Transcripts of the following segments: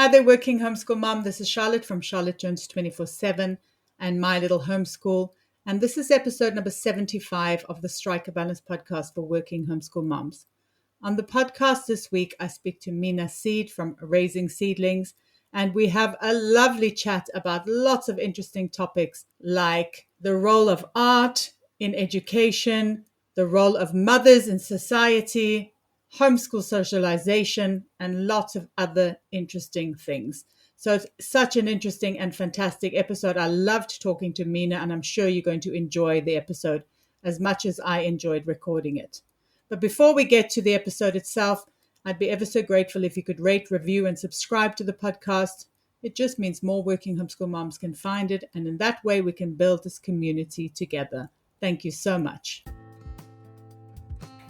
Hi there, Working Homeschool Mom. This is Charlotte from Charlotte Jones 24/7 and My Little Homeschool. And this is episode number 75 of the Strike a Balance podcast for Working Homeschool Moms. On the podcast this week, I speak to Mina Seid from Raising Seidlings, and we have a lovely chat about lots of interesting topics like the role of art in education, the role of mothers in society, homeschool socialization, and lots of other interesting things. So it's such an interesting and fantastic episode. I loved talking to Mina, and I'm sure you're going to enjoy the episode as much as I enjoyed recording it. But before we get to the episode itself, I'd be ever so grateful if you could rate, review, and subscribe to the podcast. It just means more working homeschool moms can find it, and in that way we can build this community together. Thank you so much.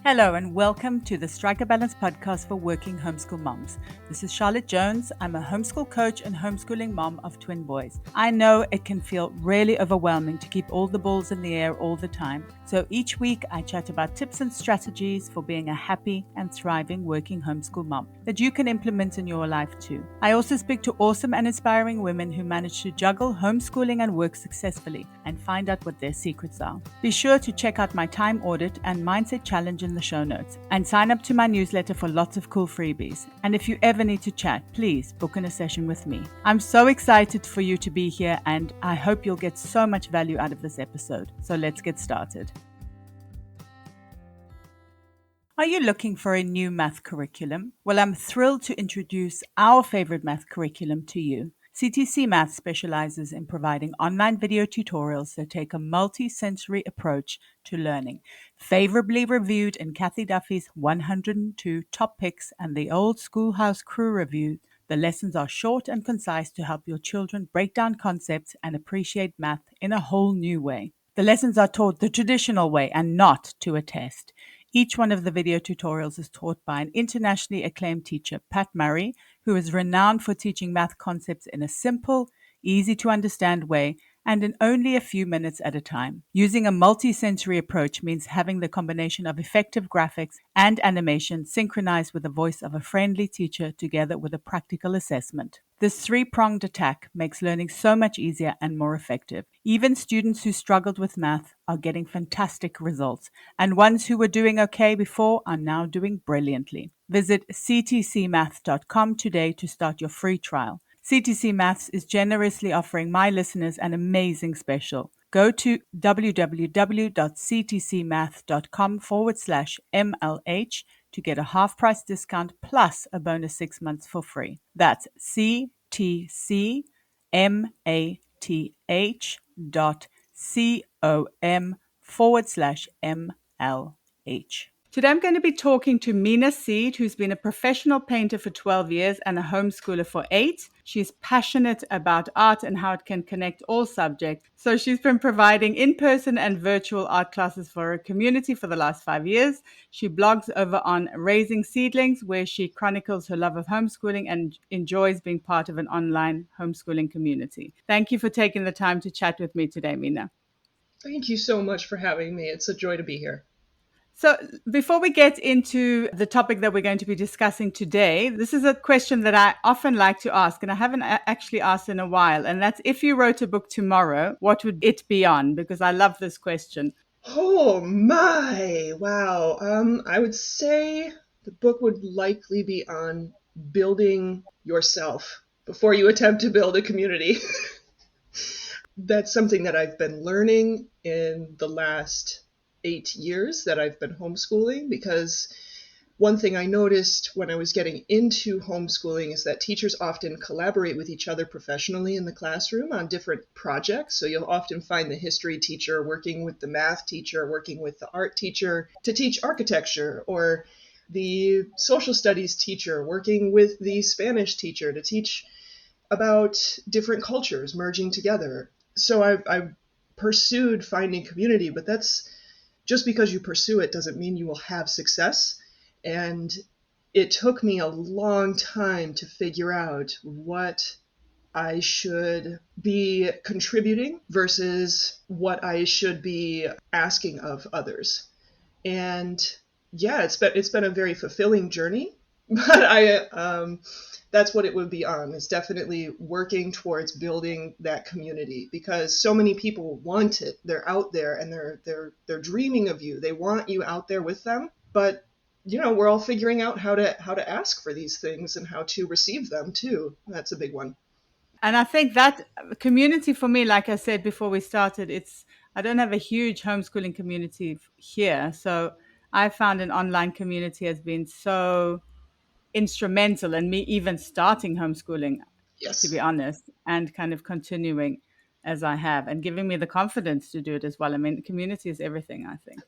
Hello and welcome to the Strike a Balance podcast for Working Homeschool Moms. This is Charlotte Jones. I'm a homeschool coach and homeschooling mom of twin boys. I know it can feel really overwhelming to keep all the balls in the air all the time. So each week I chat about tips and strategies for being a happy and thriving working homeschool mom that you can implement in your life too. I also speak to awesome and inspiring women who manage to juggle homeschooling and work successfully and find out what their secrets are. Be sure to check out my time audit and mindset challenge in the show notes and sign up to my newsletter for lots of cool freebies. And if you ever need to chat, please book in a session with me. I'm so excited for you to be here and I hope you'll get so much value out of this episode. So let's get started. Are you looking for a new math curriculum? Well, I'm thrilled to introduce our favorite math curriculum to you. CTCMath specializes in providing online video tutorials that take a multi-sensory approach to learning. Favorably reviewed in Cathy Duffy's 102 Top Picks and the old Schoolhouse crew review, the lessons are short and concise to help your children break down concepts and appreciate math in a whole new way. The lessons are taught the traditional way and not to a test. Each one of the video tutorials is taught by an internationally acclaimed teacher, Pat Murray, who is renowned for teaching math concepts in a simple, easy to understand way and in only a few minutes at a time. Using a multi-sensory approach means having the combination of effective graphics and animation synchronized with the voice of a friendly teacher together with a practical assessment. This three-pronged attack makes learning so much easier and more effective. Even students who struggled with math are getting fantastic results, and ones who were doing okay before are now doing brilliantly. Visit ctcmath.com today to start your free trial. CTC Maths is generously offering my listeners an amazing special. Go to www.ctcmath.com/MLH to get a half-price discount plus a bonus 6 months for free. That's ctcmath.com/MLH. Today I'm going to be talking to Mina Seid, who's been a professional painter for 12 years and a homeschooler for 8. She's passionate about art and how it can connect all subjects. So she's been providing in-person and virtual art classes for her community for the last 5 years. She blogs over on Raising Seidlings, where she chronicles her love of homeschooling and enjoys being part of an online homeschooling community. Thank you for taking the time to chat with me today, Mina. Thank you so much for having me. It's a joy to be here. So before we get into the topic that we're going to be discussing today, this is a question that I often like to ask, and I haven't actually asked in a while, and that's if you wrote a book tomorrow, what would it be on? Because I love this question. Oh my, wow. I would say the book would likely be on building yourself before you attempt to build a community. That's something that I've been learning in the last 8 years that I've been homeschooling, because one thing I noticed when I was getting into homeschooling is that teachers often collaborate with each other professionally in the classroom on different projects. So you'll often find the history teacher working with the math teacher, working with the art teacher to teach architecture, or the social studies teacher working with the Spanish teacher to teach about different cultures merging together. So I pursued finding community, but that's just because you pursue it doesn't mean you will have success. And it took me a long time to figure out what I should be contributing versus what I should be asking of others. And yeah, it's been a very fulfilling journey. But that's what it would be on. Is definitely working towards building that community because so many people want it. They're out there and they're dreaming of you. They want you out there with them. But we're all figuring out how to ask for these things and how to receive them too. That's a big one. And I think that community for me, like I said before we started, I don't have a huge homeschooling community here. So I found an online community has been so instrumental in me even starting homeschooling, to be Yes. honest, and kind of continuing as I have and giving me the confidence to do it as well. I mean, community is everything, I think.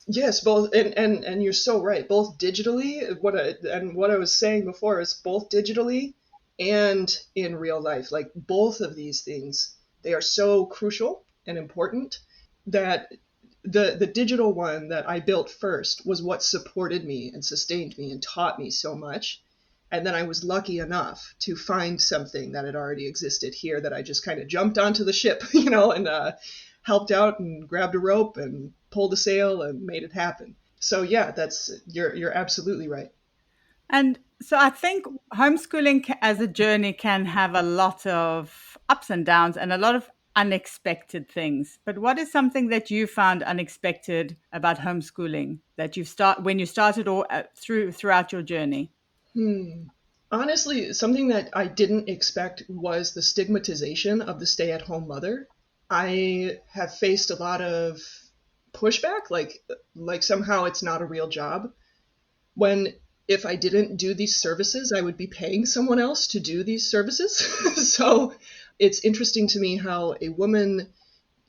Yes, both, and you're so right. Both digitally, what I was saying before is both digitally and in real life. Like both of these things, they are so crucial and important that the digital one that I built first was what supported me and sustained me and taught me so much. And then I was lucky enough to find something that had already existed here that I just kind of jumped onto the ship, and helped out and grabbed a rope and pulled a sail and made it happen. So yeah, that's you're absolutely right. And so I think homeschooling as a journey can have a lot of ups and downs and a lot of unexpected things. But what is something that you found unexpected about homeschooling that when you started or throughout your journey? Hmm. Honestly, something that I didn't expect was the stigmatization of the stay-at-home mother. I have faced a lot of pushback, like somehow it's not a real job. When if I didn't do these services, I would be paying someone else to do these services. So it's interesting to me how a woman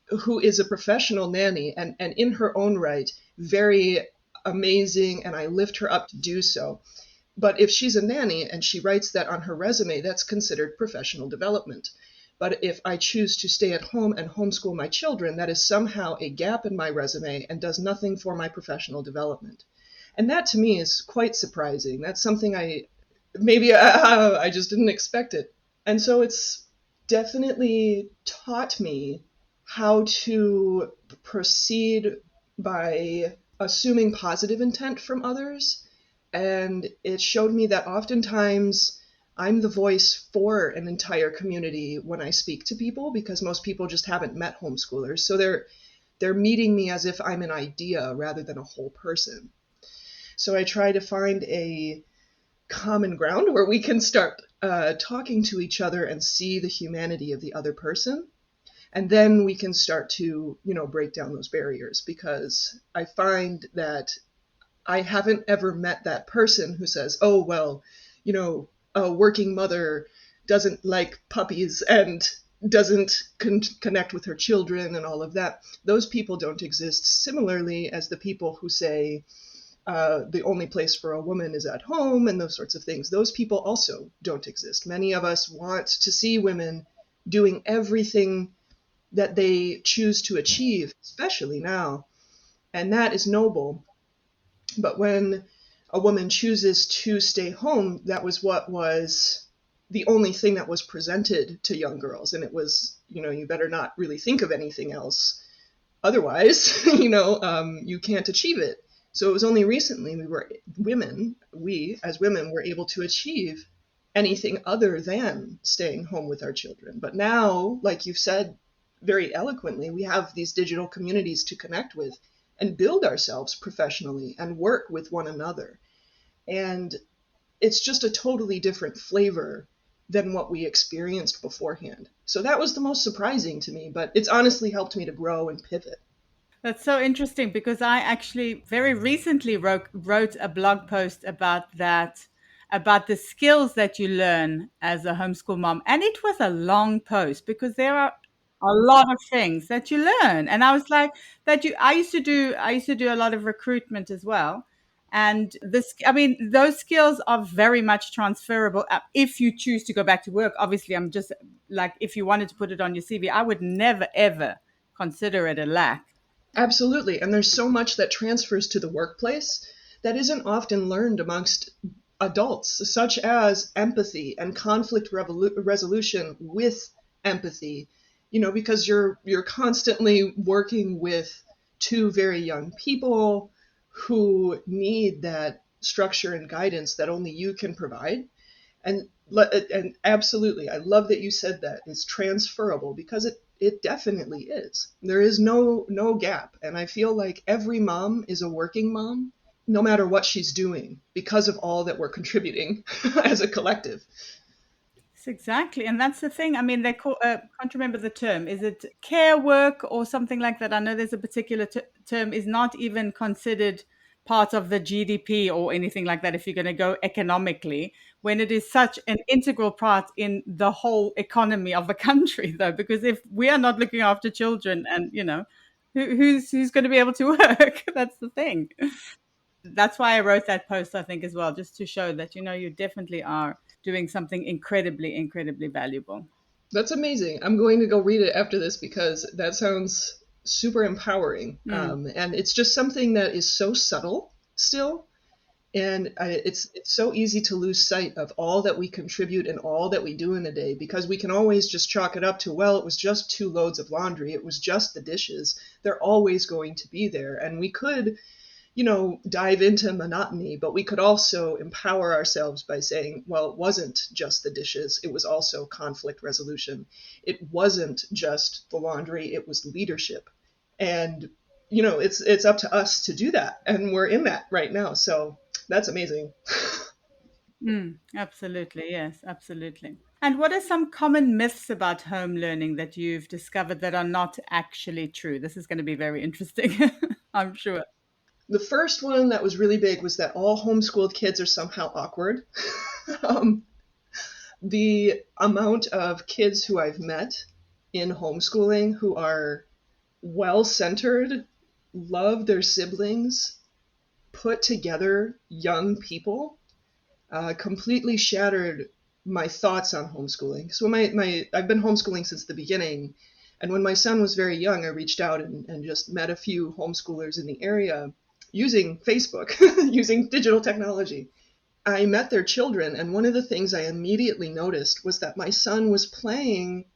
who is a professional nanny and in her own right, very amazing, and I lift her up to do so. But if she's a nanny and she writes that on her resume, that's considered professional development. But if I choose to stay at home and homeschool my children, that is somehow a gap in my resume and does nothing for my professional development. And that to me is quite surprising. That's something I just didn't expect it. And so it's definitely taught me how to proceed by assuming positive intent from others. And it showed me that oftentimes I'm the voice for an entire community when I speak to people because most people just haven't met homeschoolers. So they're meeting me as if I'm an idea rather than a whole person. So I try to find a common ground where we can start talking to each other and see the humanity of the other person. And then we can start to, break down those barriers because I find that I haven't ever met that person who says, oh, well, a working mother doesn't like puppies and doesn't connect with her children and all of that. Those people don't exist similarly as the people who say, the only place for a woman is at home and those sorts of things. Those people also don't exist. Many of us want to see women doing everything that they choose to achieve, especially now. And that is noble. But when a woman chooses to stay home, that was what was the only thing that was presented to young girls. And it was, you better not really think of anything else. Otherwise, you can't achieve it. So it was only recently we as women were able to achieve anything other than staying home with our children. But now, like you've said very eloquently, we have these digital communities to connect with and build ourselves professionally and work with one another. And it's just a totally different flavor than what we experienced beforehand. So that was the most surprising to me, but it's honestly helped me to grow and pivot. That's so interesting because I actually very recently wrote a blog post about that, about the skills that you learn as a homeschool mom. And it was a long post because there are a lot of things that you learn. And I was like, I used to do a lot of recruitment as well. And I mean, those skills are very much transferable if you choose to go back to work. Obviously, I'm just like, if you wanted to put it on your CV, I would never, ever consider it a lack. Absolutely. And there's so much that transfers to the workplace that isn't often learned amongst adults, such as empathy and conflict resolution with empathy, because you're constantly working with two very young people who need that structure and guidance that only you can provide. And absolutely, I love that you said that it's transferable, because it definitely is. There is no gap, and I feel like every mom is a working mom, no matter what she's doing, because of all that we're contributing as a collective. Yes, exactly. And that's the thing. I mean, they call, can't remember the term. Is it care work or something like that? I know there's a particular term is not even considered part of the GDP or anything like that if you're going to go economically, when it is such an integral part in the whole economy of a country, though, because if we are not looking after children and, who's going to be able to work? That's the thing. That's why I wrote that post, I think, as well, just to show that, you definitely are doing something incredibly, incredibly valuable. That's amazing. I'm going to go read it after this because that sounds super empowering. Mm. And it's just something that is so subtle still. And it's so easy to lose sight of all that we contribute and all that we do in a day, because we can always just chalk it up to, well, it was just 2 loads of laundry. It was just the dishes. They're always going to be there. And we could, dive into monotony, but we could also empower ourselves by saying, well, it wasn't just the dishes, it was also conflict resolution. It wasn't just the laundry, it was leadership. And, it's up to us to do that. And we're in that right now. So that's amazing. Mm. Absolutely. Yes, absolutely. And what are some common myths about home learning that you've discovered that are not actually true? This is going to be very interesting, I'm sure. The first one that was really big was that all homeschooled kids are somehow awkward. um, the amount of kids who I've met in homeschooling who are well centered, love their siblings, put together young people, completely shattered my thoughts on homeschooling. So I've been homeschooling since the beginning. And when my son was very young, I reached out and just met a few homeschoolers in the area using Facebook, using digital technology. I met their children, and one of the things I immediately noticed was that my son was playing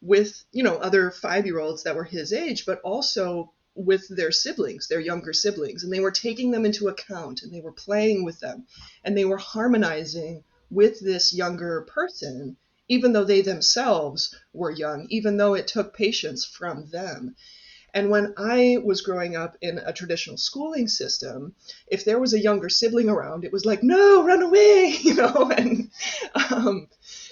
with, other 5-year-olds that were his age, but also with their siblings, their younger siblings. And they were taking them into account, and they were playing with them, and they were harmonizing with this younger person, even though they themselves were young, even though it took patience from them. And when I was growing up in a traditional schooling system, if there was a younger sibling around, it was like, no, run away, and um,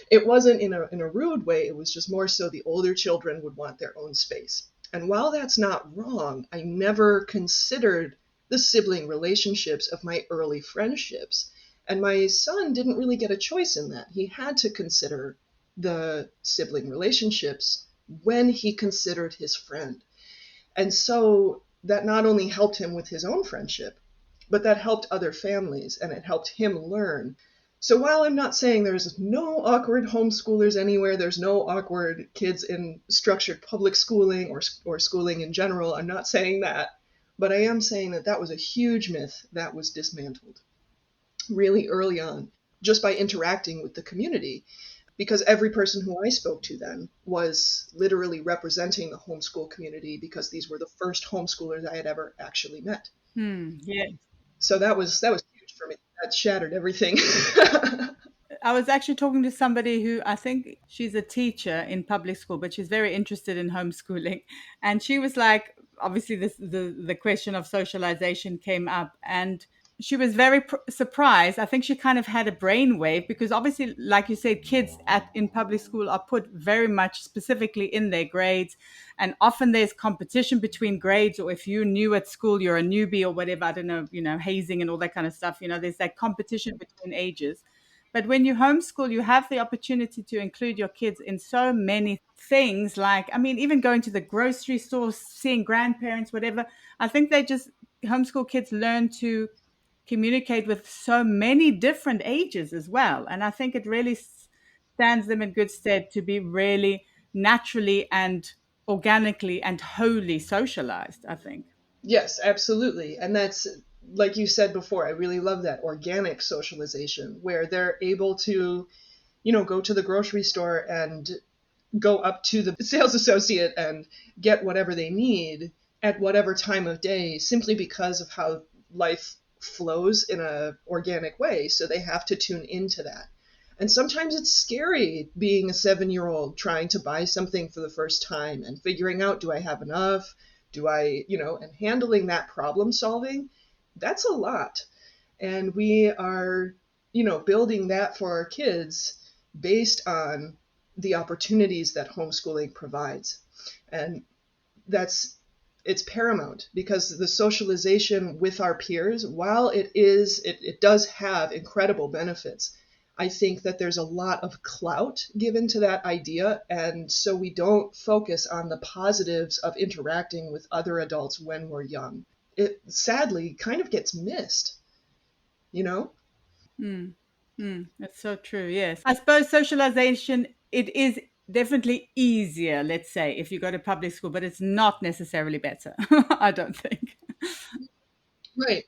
it wasn't in a rude way. It was just more so the older children would want their own space. And while that's not wrong, I never considered the sibling relationships of my early friendships. And my son didn't really get a choice in that. He had to consider the sibling relationships when he considered his friend. And so that not only helped him with his own friendship, but that helped other families, and it helped him learn. So while I'm not saying there's no awkward homeschoolers anywhere, there's no awkward kids in structured public schooling or schooling in general, I'm not saying that. But I am saying that that was a huge myth that was dismantled really early on, just by interacting with the community, because every person who I spoke to then was literally representing the homeschool community, because these were the first homeschoolers I had ever actually met. Yeah. So that was huge for me. That shattered everything. I was actually talking to somebody who I think she's a teacher in public school, but she's very interested in homeschooling. And she was like, obviously, the question of socialization came up, and she was very surprised. I think she kind of had a brainwave because, obviously, like you said, kids in public school are put very much specifically in their grades, and often there's competition between grades. Or if you're new at school, you're a newbie or whatever. I don't know, hazing and all that kind of stuff. There's that competition between ages. But when you homeschool, you have the opportunity to include your kids in so many things. Like, I mean, even going to the grocery store, seeing grandparents, whatever. I think homeschool kids learn to communicate with so many different ages as well. And I think it really stands them in good stead to be really naturally and organically and wholly socialized, I think. Yes, absolutely. And that's, like you said before, I really love that organic socialization where they're able to, go to the grocery store and go up to the sales associate and get whatever they need at whatever time of day, simply because of how life flows in a organic way, so they have to tune into that. And sometimes it's scary being a 7-year-old trying to buy something for the first time and figuring out, do I have enough? Do I, and handling that problem solving, that's a lot. And we are, building that for our kids based on the opportunities that homeschooling provides. And that's it's paramount because the socialization with our peers, while it does have incredible benefits, I think that there's a lot of clout given to that idea, and so we don't focus on the positives of interacting with other adults when we're young. It sadly kind of gets missed, you know? Mm. Mm. That's so true. Yes. I suppose socialization, it is definitely easier, let's say, if you go to public school, but it's not necessarily better. I don't think. Right.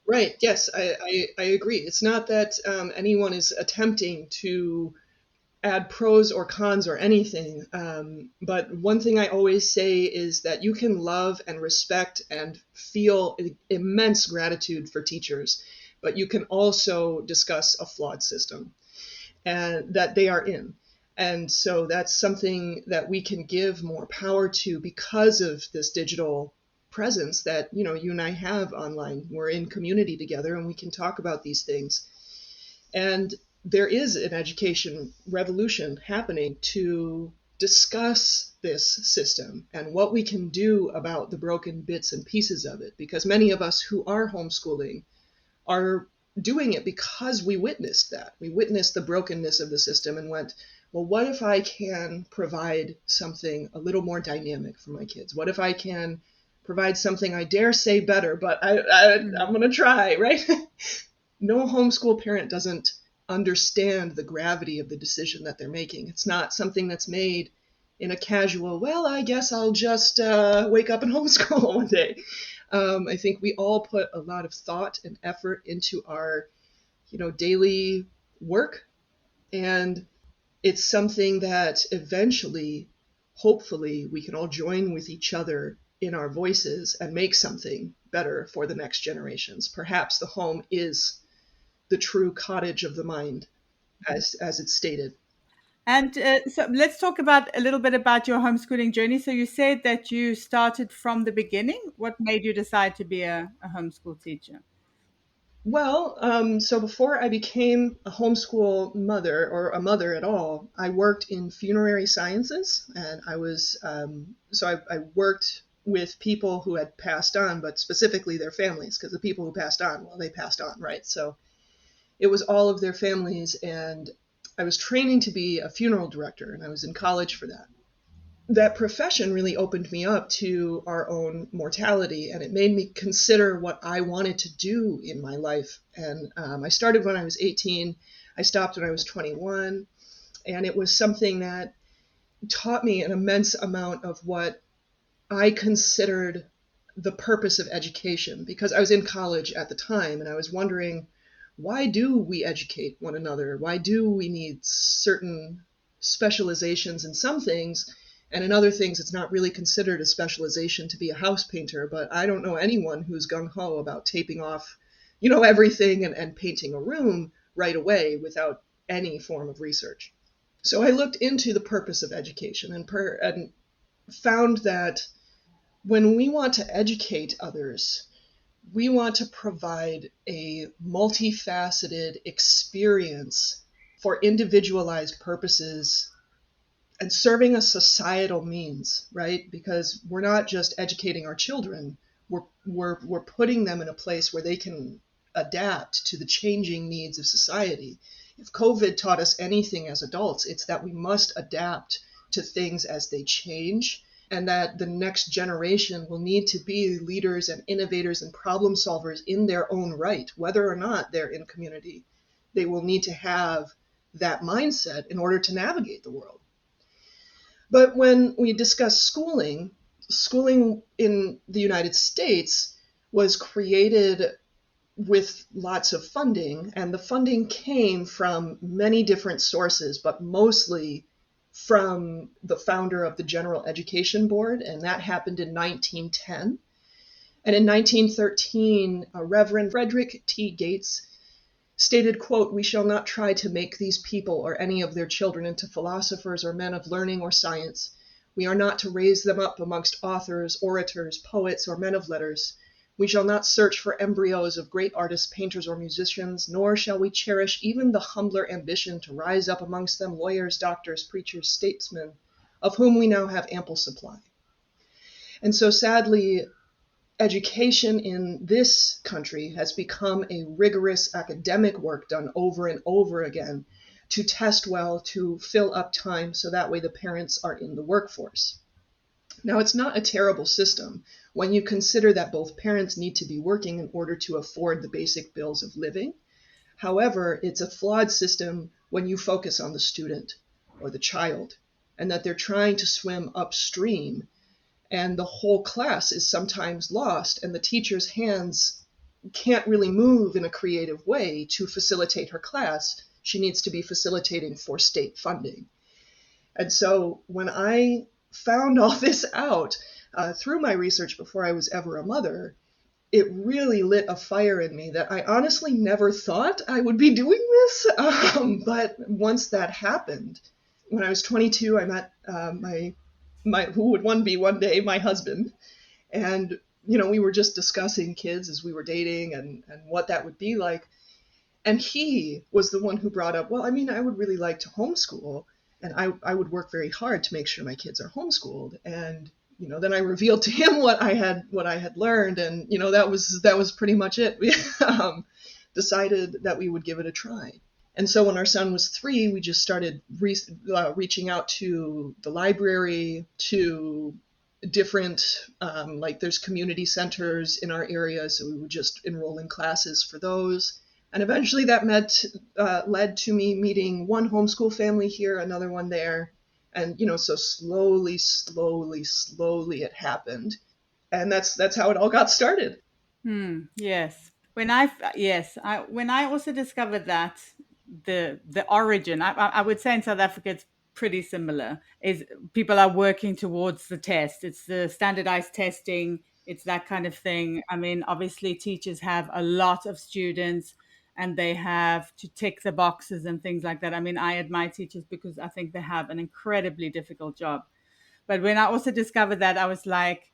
Right. Yes, I agree. It's not that anyone is attempting to add pros or cons or anything. But one thing I always say is that you can love and respect and feel immense gratitude for teachers, but you can also discuss a flawed system and that they are in. And so that's something that we can give more power to because of this digital presence that, you and I have online. We're in community together and we can talk about these things. And there is an education revolution happening to discuss this system and what we can do about the broken bits and pieces of it. Because many of us who are homeschooling are doing it because we witnessed that. We witnessed the brokenness of the system and went, well, what if I can provide something a little more dynamic for my kids? What if I can provide something I dare say better, but I'm going to try, right? No homeschool parent doesn't understand the gravity of the decision that they're making. It's not something that's made in a casual, well, I guess I'll just wake up and homeschool one day. I think we all put a lot of thought and effort into our, daily work, and it's something that eventually, hopefully, we can all join with each other in our voices and make something better for the next generations. Perhaps the home is the true cottage of the mind, as it's stated. And so let's talk about a little bit about your homeschooling journey. So you said that you started from the beginning. What made you decide to be a homeschool teacher? Well, so before I became a homeschool mother or a mother at all, I worked in funerary sciences, and I worked with people who had passed on, but specifically their families, because the people who passed on, well, they passed on, right? So it was all of their families, and I was training to be a funeral director, and I was in college for that. That profession really opened me up to our own mortality, and it made me consider what I wanted to do in my life. And I started when I was 18. I stopped when I was 21, and it was something that taught me an immense amount of what I considered the purpose of education, because I was in college at the time and I was wondering, why do we educate one another? Why do we need certain specializations in some things, and in other things it's not really considered a specialization to be a house painter? But I don't know anyone who's gung-ho about taping off, everything and painting a room right away without any form of research. So I looked into the purpose of education and found that when we want to educate others, we want to provide a multifaceted experience for individualized purposes and serving a societal means, right? Because we're not just educating our children, we're putting them in a place where they can adapt to the changing needs of society. If COVID taught us anything as adults, it's that we must adapt to things as they change, and that the next generation will need to be leaders and innovators and problem solvers in their own right, whether or not they're in community. They will need to have that mindset in order to navigate the world. But when we discuss schooling in the United States was created with lots of funding, and the funding came from many different sources, but mostly from the founder of the General Education Board, and that happened in 1910. And in 1913, Reverend Frederick T. Gates stated, quote, "We shall not try to make these people or any of their children into philosophers or men of learning or science. We are not to raise them up amongst authors, orators, poets, or men of letters. We shall not search for embryos of great artists, painters, or musicians, nor shall we cherish even the humbler ambition to rise up amongst them lawyers, doctors, preachers, statesmen, of whom we now have ample supply." And so sadly, education in this country has become a rigorous academic work done over and over again to test well, to fill up time, so that way the parents are in the workforce. Now, it's not a terrible system when you consider that both parents need to be working in order to afford the basic bills of living. However, it's a flawed system when you focus on the student or the child, and that they're trying to swim upstream, and the whole class is sometimes lost, and the teacher's hands can't really move in a creative way to facilitate her class. She needs to be facilitating for state funding. And so when I found all this out through my research before I was ever a mother, it really lit a fire in me that I honestly never thought I would be doing this. But once that happened, when I was 22, I met my who would one be one day, my husband. And, we were just discussing kids as we were dating and what that would be like. And he was the one who brought up, well, I mean, I would really like to homeschool, and I would work very hard to make sure my kids are homeschooled. And, then I revealed to him what I had learned, and, that was pretty much it. We decided that we would give it a try. And so when our son was 3, we just started reaching out to the library, to different, like there's community centers in our area, so we would just enroll in classes for those. And eventually that led to me meeting one homeschool family here, another one there. And, so slowly it happened. And that's how it all got started. Yes. When I also discovered that the origin, I would say in South Africa it's pretty similar. Is people are working towards the test. It's the standardized testing. It's that kind of thing. I mean, obviously teachers have a lot of students and they have to tick the boxes and things like that. I mean, I admire teachers because I think they have an incredibly difficult job. But when I also discovered that, I was like,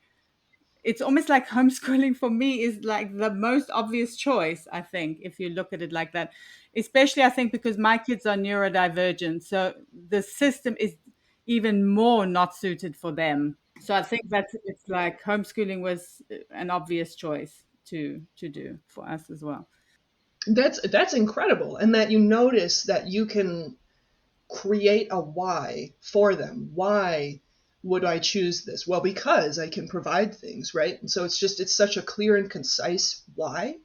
it's almost like homeschooling for me is like the most obvious choice, I think, if you look at it like that. Especially, I think, because my kids are neurodivergent. So the system is even more not suited for them. So I think that it's like homeschooling was an obvious choice to do for us as well. That's incredible. And that you notice that you can create a why for them. Why would I choose this? Well, because I can provide things, right? And so it's such a clear and concise why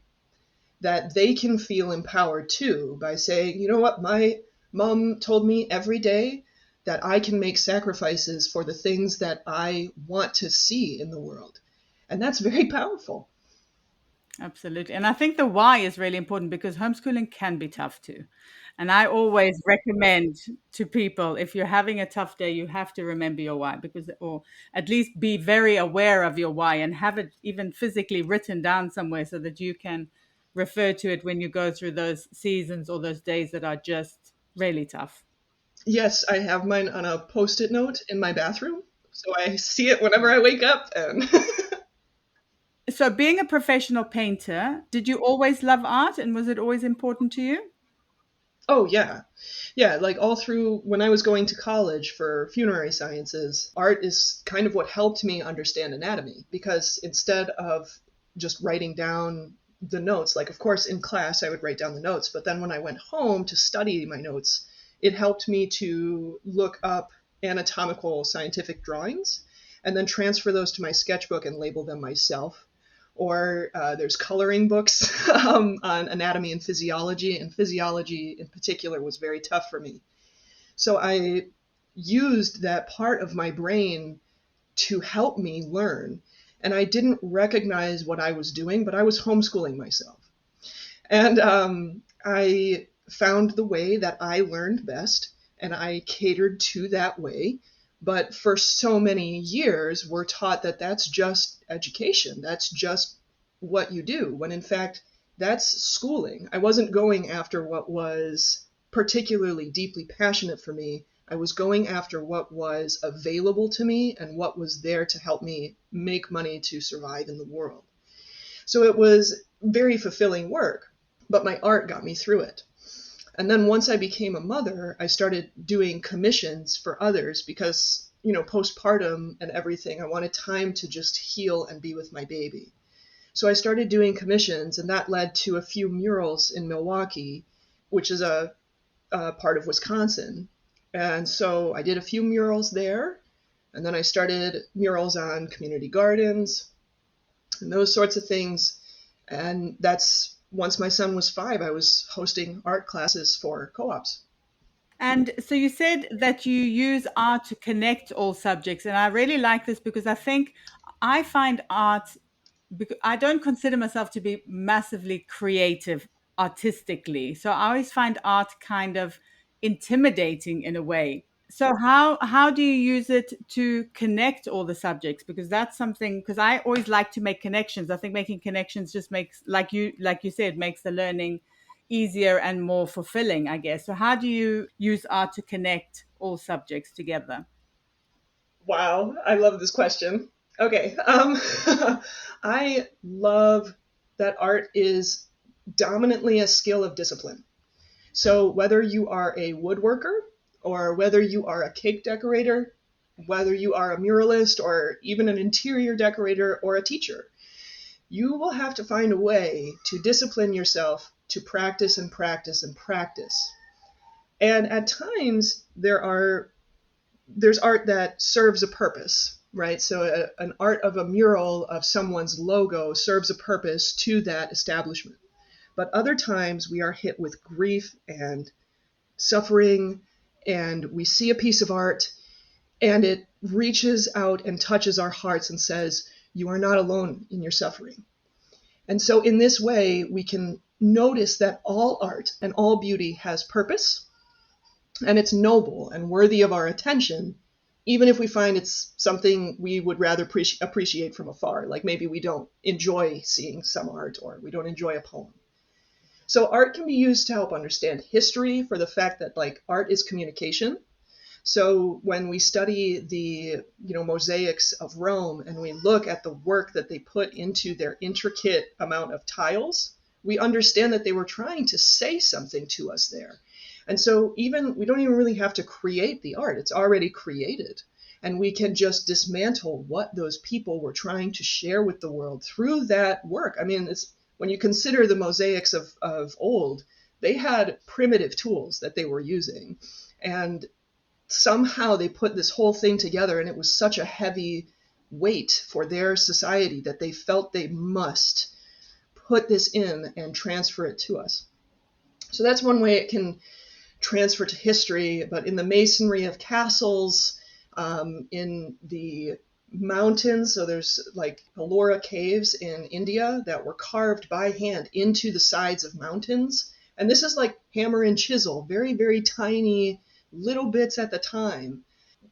that they can feel empowered too by saying, you know what, my mom told me every day that I can make sacrifices for the things that I want to see in the world. And that's very powerful. Absolutely. And I think the why is really important because homeschooling can be tough too. And I always recommend to people, if you're having a tough day, you have to remember your why, because, or at least be very aware of your why and have it even physically written down somewhere so that you can refer to it when you go through those seasons or those days that are just really tough. Yes, I have mine on a post-it note in my bathroom. So I see it whenever I wake up. And So, being a professional painter, did you always love art and was it always important to you? oh, yeah. Yeah, like all through when I was going to college for funerary sciences, art is kind of what helped me understand anatomy, because instead of just writing down the notes, like of course in class I would write down the notes, but then when I went home to study my notes, it helped me to look up anatomical scientific drawings and then transfer those to my sketchbook and label them myself. Or there's coloring books on anatomy and physiology in particular was very tough for me. So I used that part of my brain to help me learn. And I didn't recognize what I was doing, but I was homeschooling myself. And I found the way that I learned best, and I catered to that way But for so many years, we're taught that that's just education. That's just what you do, when in fact, that's schooling. I wasn't going after what was particularly deeply passionate for me. I was going after what was available to me and what was there to help me make money to survive in the world. So it was very fulfilling work, but my art got me through it. And then once I became a mother, I started doing commissions for others because, postpartum and everything, I wanted time to just heal and be with my baby. So I started doing commissions, and that led to a few murals in Milwaukee, which is a part of Wisconsin. And so I did a few murals there, and then I started murals on community gardens and those sorts of things. And that's once my son was 5, I was hosting art classes for co-ops. And so you said that you use art to connect all subjects. And I really like this because I think I find art, because I don't consider myself to be massively creative artistically. So I always find art kind of intimidating in a way. So how do you use it to connect all the subjects? Because that's something, because I always like to make connections. I think making connections just makes, like you said, makes the learning easier and more fulfilling, I guess. So how do you use art to connect all subjects together? Wow, I love this question. Okay, I love that art is dominantly a skill of discipline. So whether you are a woodworker or whether you are a cake decorator, whether you are a muralist or even an interior decorator or a teacher, you will have to find a way to discipline yourself to practice and practice and practice. And at times there's art that serves a purpose, right? So an art of a mural of someone's logo serves a purpose to that establishment. But other times we are hit with grief and suffering, and we see a piece of art and it reaches out and touches our hearts and says, you are not alone in your suffering. And so in this way, we can notice that all art and all beauty has purpose, and it's noble and worthy of our attention, even if we find it's something we would rather appreciate from afar. Like maybe we don't enjoy seeing some art or we don't enjoy a poem. So art can be used to help understand history, for the fact that like art is communication. So when we study the mosaics of Rome and we look at the work that they put into their intricate amount of tiles, we understand that they were trying to say something to us there. And so we don't even really have to create the art. It's already created. And we can just dismantle what those people were trying to share with the world through that work. I mean, when you consider the mosaics of old, they had primitive tools that they were using. And somehow they put this whole thing together, and it was such a heavy weight for their society that they felt they must put this in and transfer it to us. So that's one way it can transfer to history. But in the masonry of castles, in the mountains, so there's like Ellora caves in India that were carved by hand into the sides of mountains. And this is like hammer and chisel, very, very tiny little bits at the time,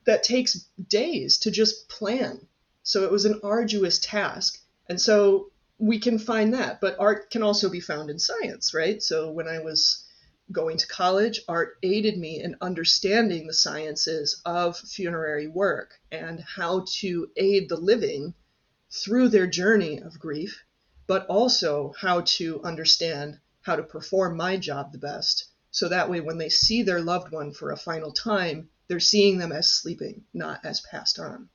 that takes days to just plan. So it was an arduous task. And so we can find that. But art can also be found in science, right? So when I was going to college, art aided me in understanding the sciences of funerary work and how to aid the living through their journey of grief, but also how to understand how to perform my job the best. So that way, when they see their loved one for a final time, they're seeing them as sleeping, not as passed on.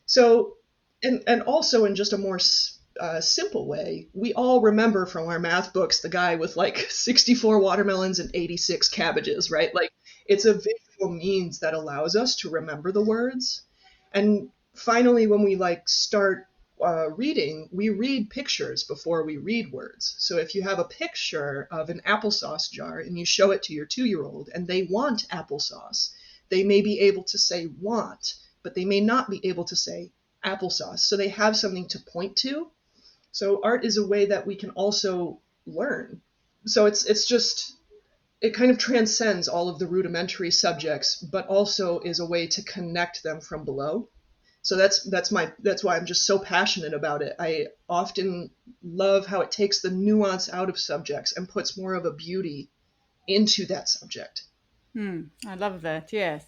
So, and also in just a more simple way, we all remember from our math books the guy with like 64 watermelons and 86 cabbages, right? Like it's a visual means that allows us to remember the words. And finally, when we like start reading, we read pictures before we read words. So if you have a picture of an applesauce jar and you show it to your 2-year-old and they want applesauce, they may be able to say want, but they may not be able to say applesauce. So they have something to point to. So art is a way that we can also learn. So it's just it kind of transcends all of the rudimentary subjects, but also is a way to connect them from below. So that's why I'm just so passionate about it. I often love how it takes the nuance out of subjects and puts more of a beauty into that subject. I love that. Yes.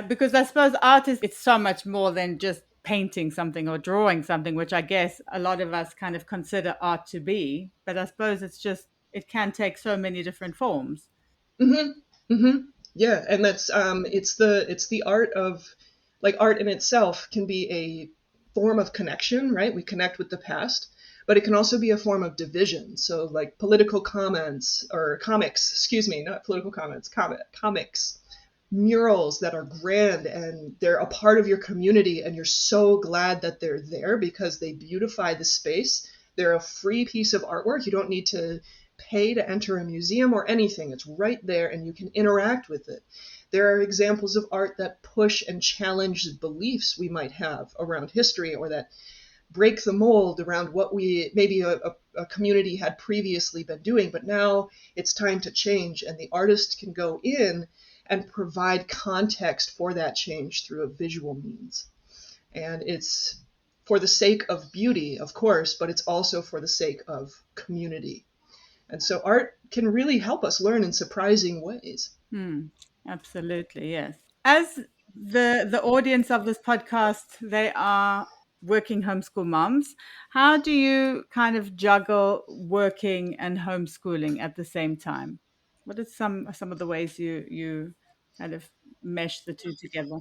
Because I suppose art is, it's so much more than just painting something or drawing something, which I guess a lot of us kind of consider art to be. But I suppose it's just, it can take so many different forms. Hmm. Hmm. Yeah, and that's it's the art of, like, art in itself can be a form of connection, right? We connect with the past, but it can also be a form of division. So like political comments or comics, excuse me, not political comments, comics, murals that are grand and they're a part of your community and you're so glad that they're there because they beautify the space. They're a free piece of artwork. You don't need to pay to enter a museum or anything. It's right there and you can interact with it. There are examples of art that push and challenge the beliefs we might have around history, or that break the mold around what we maybe a community had previously been doing, but now it's time to change, and the artist can go in and provide context for that change through a visual means. And it's for the sake of beauty, of course, but it's also for the sake of community. And so art can really help us learn in surprising ways. Hmm. Absolutely. Yes. As the audience of this podcast, they are working homeschool moms. How do you kind of juggle working and homeschooling at the same time? What are some of the ways you kind of mesh the two together?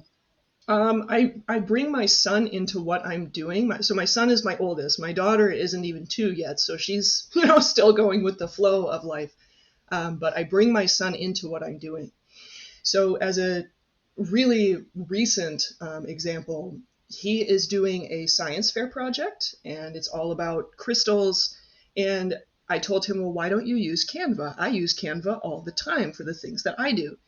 I bring my son into what I'm doing. So my son is my oldest. My daughter isn't even 2 yet, so she's still going with the flow of life. But I bring my son into what I'm doing. So as a really recent example, he is doing a science fair project, and it's all about crystals. And I told him, well, why don't you use Canva? I use Canva all the time for the things that I do.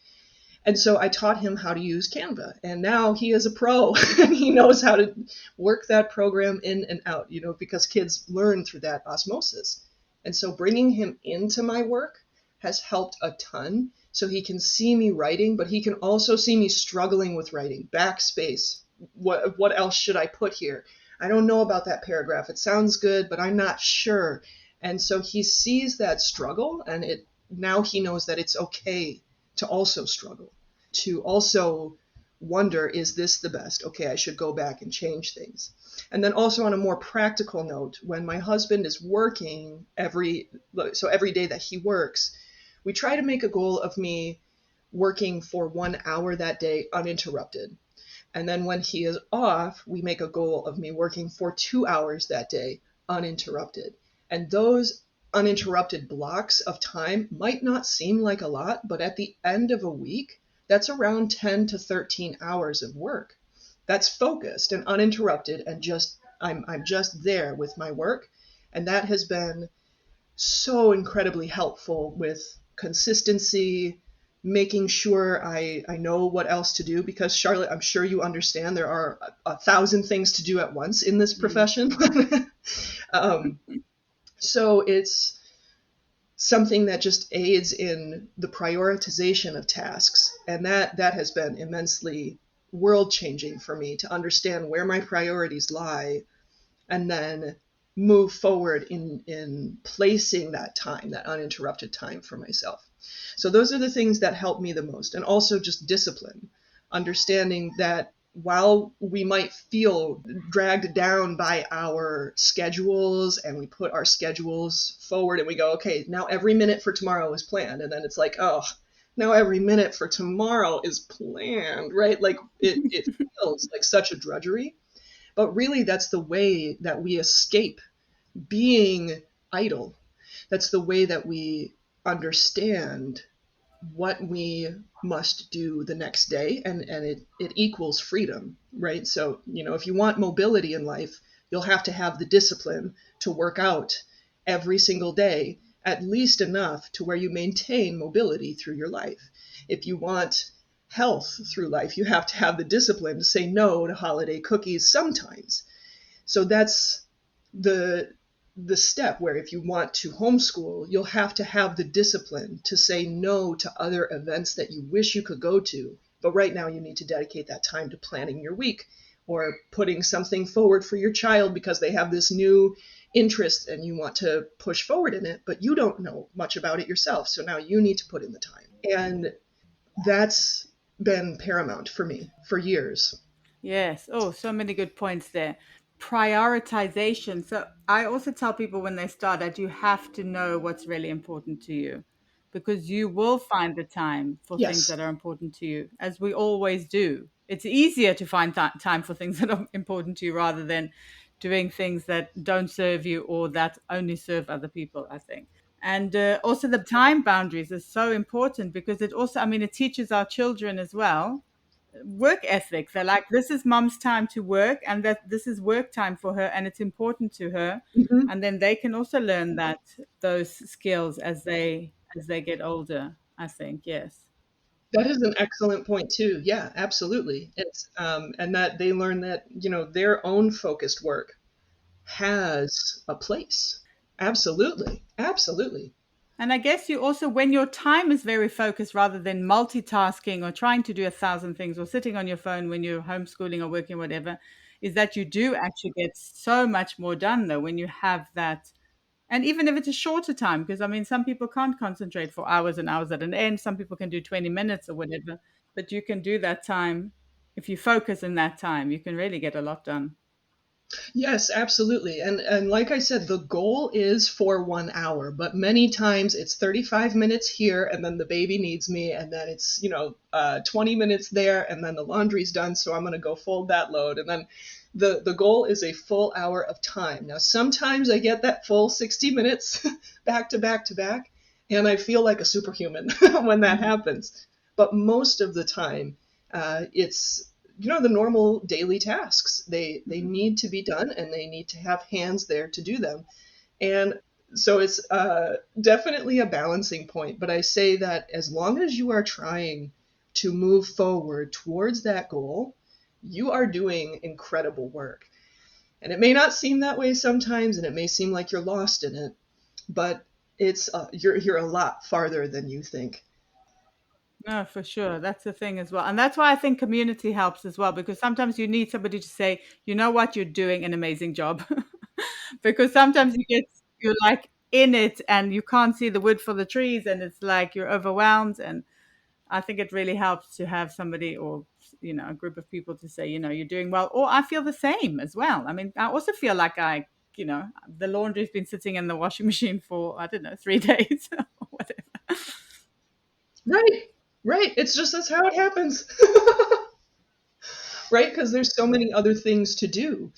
And so I taught him how to use Canva, and now he is a pro and he knows how to work that program in and out, because kids learn through that osmosis. And so bringing him into my work has helped a ton. So he can see me writing, but he can also see me struggling with writing. Backspace. What else should I put here? I don't know about that paragraph. It sounds good, but I'm not sure. And so he sees that struggle, and now he knows that it's okay to also struggle, to also wonder, is this the best? Okay, I should go back and change things. And then also on a more practical note, when my husband is working every day that he works, we try to make a goal of me working for 1 hour that day uninterrupted. And then when he is off, we make a goal of me working for 2 hours that day uninterrupted. And those uninterrupted blocks of time might not seem like a lot, but at the end of a week, that's around 10 to 13 hours of work. That's focused and uninterrupted, and I'm just there with my work. And that has been so incredibly helpful with consistency, making sure I know what else to do, because Charlotte, I'm sure you understand there are a thousand things to do at once in this profession. um, so it's something that just aids in the prioritization of tasks, and that has been immensely world changing for me, to understand where my priorities lie and then move forward in placing that time, that uninterrupted time for myself. So those are the things that help me the most. And also just discipline, understanding that while we might feel dragged down by our schedules, and we put our schedules forward and we go, okay, now every minute for tomorrow is planned. And then it's like, oh, now every minute for tomorrow is planned, right? Like it feels like such a drudgery. But really, that's the way that we escape being idle. That's the way that we understand what we must do the next day, and it equals freedom, right? So, if you want mobility in life, you'll have to have the discipline to work out every single day, at least enough to where you maintain mobility through your life. If you want health through life, you have to have the discipline to say no to holiday cookies sometimes. So that's the the step where if you want to homeschool, you'll have to have the discipline to say no to other events that you wish you could go to. But right now, you need to dedicate that time to planning your week or putting something forward for your child because they have this new interest and you want to push forward in it, but you don't know much about it yourself. So now you need to put in the time. And that's been paramount for me for years. Yes. Oh, so many good points there. Prioritization. So I also tell people when they start that you have to know what's really important to you because you will find the time for things Yes. that are important to you, as we always do. It's easier to find time for things that are important to you rather than doing things that don't serve you or that only serve other people, I think. And also the time boundaries is so important because it also, I mean, it teaches our children as well work ethic. They're like, this is mom's time to work, and that this is work time for her, and it's important to her. Mhm. And then they can also learn that those skills as they get older. I think yes. That is an excellent point too. Yeah, absolutely. It's and that they learn that, their own focused work has a place. Absolutely. Absolutely. And I guess you also, when your time is very focused rather than multitasking or trying to do a thousand things or sitting on your phone when you're homeschooling or working, whatever, is that you do actually get so much more done though when you have that. And even if it's a shorter time, because I mean, some people can't concentrate for hours and hours at an end. Some people can do 20 minutes or whatever, but you can do that time. If you focus in that time, you can really get a lot done. Yes, absolutely. And like I said, the goal is for 1 hour, but many times it's 35 minutes here and then the baby needs me and then it's, 20 minutes there and then the laundry's done, so I'm going to go fold that load. And then the goal is a full hour of time. Now, sometimes I get that full 60 minutes back to back to back, and I feel like a superhuman when that Mhm. happens. But most of the time, it's the normal daily tasks. They need to be done and they need to have hands there to do them. And so it's definitely a balancing point. But I say that as long as you are trying to move forward towards that goal, you are doing incredible work. And it may not seem that way sometimes, and it may seem like you're lost in it, but it's you're a lot farther than you think. No, for sure. That's the thing as well. And that's why I think community helps as well, because sometimes you need somebody to say, you know what, you're doing an amazing job. Because sometimes you're like in it and you can't see the wood for the trees and it's like you're overwhelmed. And I think it really helps to have somebody or, a group of people to say, you're doing well. Or I feel the same as well. I mean, I also feel like the laundry's been sitting in the washing machine for, I don't know, 3 days or whatever. Right, right. It's just that's how it happens. Right? Because there's so many other things to do.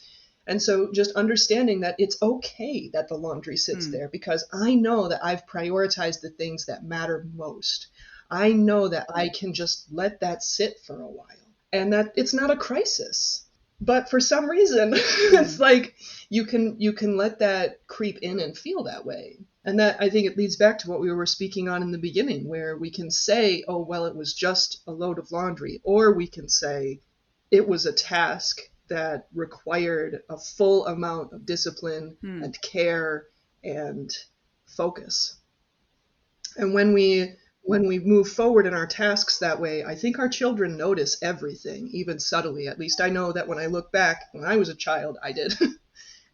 And so just understanding that it's okay that the laundry sits Hmm. there because I know that I've prioritized the things that matter most. I know that I can just let that sit for a while and that it's not a crisis. But for some reason, it's Hmm. like you can let that creep in and feel that way. And that I think it leads back to what we were speaking on in the beginning, where we can say, oh, well, it was just a load of laundry, or we can say, it was a task that required a full amount of discipline Hmm. and care and focus. And when we move forward in our tasks that way, I think our children notice everything, even subtly. At least I know that when I look back, when I was a child, I did.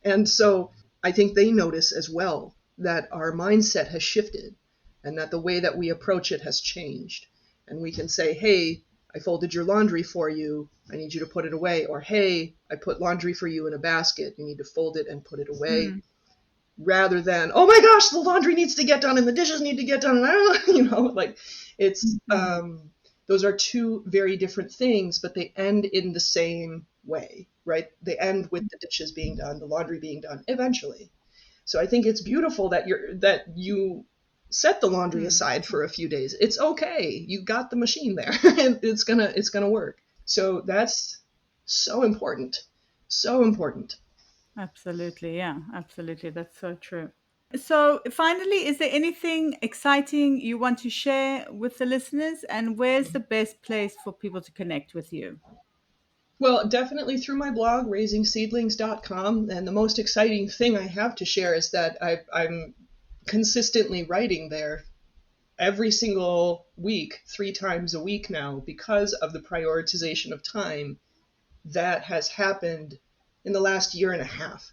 And so I think they notice as well that our mindset has shifted and that the way that we approach it has changed. And we can say, hey, I folded your laundry for you. I need you to put it away. Or, hey, I put laundry for you in a basket. You need to fold it and put it away. Hmm. Rather than, oh my gosh, the laundry needs to get done and the dishes need to get done. And I don't know, like it's, Hmm. those are two very different things, but they end in the same way, right? They end with the dishes being done, the laundry being done eventually. So I think it's beautiful that you set the laundry Hmm. aside for a few days. It's okay. You got the machine there. And it's gonna work. So that's so important. So important. Absolutely. Yeah, absolutely. That's so true. So, finally, is there anything exciting you want to share with the listeners? And where's the best place for people to connect with you? Well, definitely through my blog, raisingseidlings.com. And the most exciting thing I have to share is that I'm consistently writing there every single week, 3 times a week now, because of the prioritization of time that has happened in the last year and a half.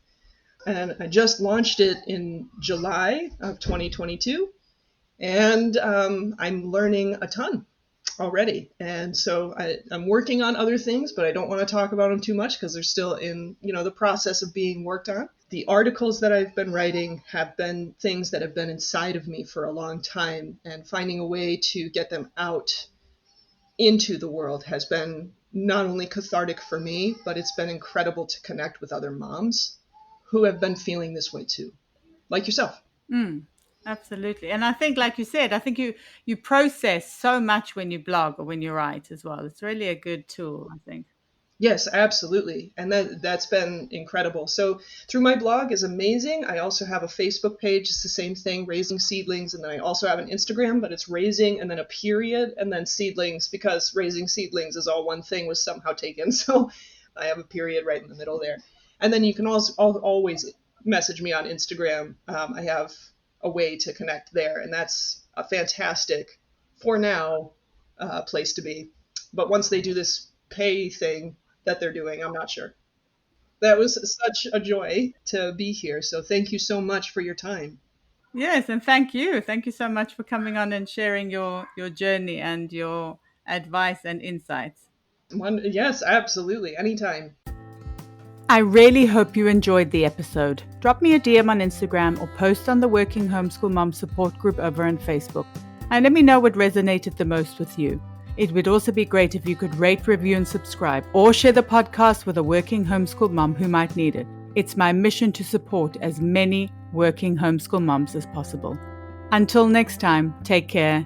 And I just launched it in July of 2022, and I'm learning a ton already. And so I'm working on other things, but I don't want to talk about them too much because they're still in, the process of being worked on. The articles that I've been writing have been things that have been inside of me for a long time, and finding a way to get them out into the world has been not only cathartic for me, but it's been incredible to connect with other moms who have been feeling this way too, like yourself. Absolutely. And I think, like you said, I think you process so much when you blog or when you write as well. It's really a good tool, I think. Yes, absolutely. And that's been incredible. So through my blog is amazing. I also have a Facebook page. It's the same thing, Raising Seedlings. And then I also have an Instagram, but it's Raising and then a period and then Seedlings, because Raising Seedlings is all one thing was somehow taken. So I have a period right in the middle there. And then you can also always message me on Instagram. I have a way to connect there. And that's a fantastic, for now, place to be. But once they do this pay thing that they're doing, I'm not sure. That was such a joy to be here. So thank you so much for your time. Yes, and thank you. Thank you so much for coming on and sharing your journey and your advice and insights. Yes, absolutely. Anytime. I really hope you enjoyed the episode. Drop me a DM on Instagram or post on the Working Homeschool Moms support group over on Facebook, and let me know what resonated the most with you. It would also be great if you could rate, review, and subscribe, or share the podcast with a working homeschool mom who might need it. It's my mission to support as many working homeschool moms as possible. Until next time, take care